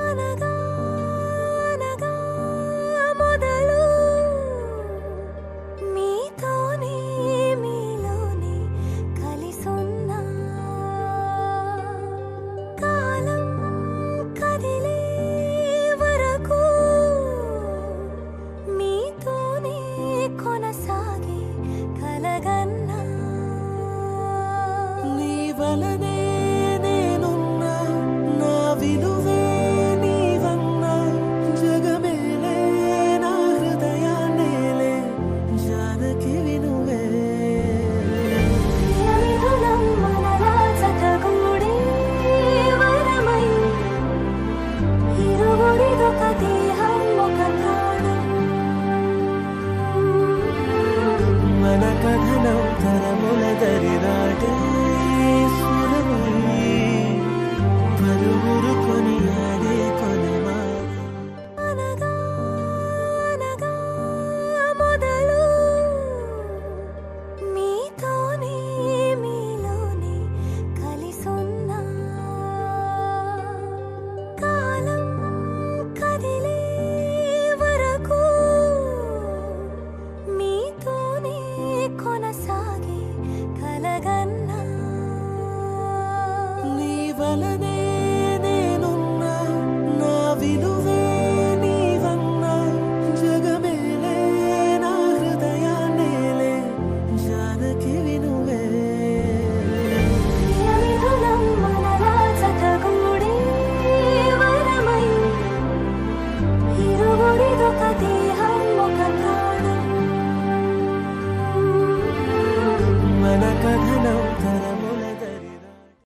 అనగా అనగా మొదలు మీతోనే మీలోనే కలిసున్నా కాలం కదిలే వరకు మీతోనే కొనసాగే కలగన్నా నీ వలనే నేనున్నా నా విలువే నీవన్నా జగమేలే నా హృదయాన్నేలే జానకి వినువే సమిధులం మనలా జతగూడే వరమై ఇరువురిదొక దేహం ఒక ప్రాణం మన కథనం తరముల దరిదాటే స్వరమై పలువురు కొనియాడే కొనమాలి అనగా అనగా మొదలు మీతోనే మీలోనే కలిసున్నా కాలం కదిలే వరకు మీతోనే కొనసాగే కలగన్నా నీ వలనే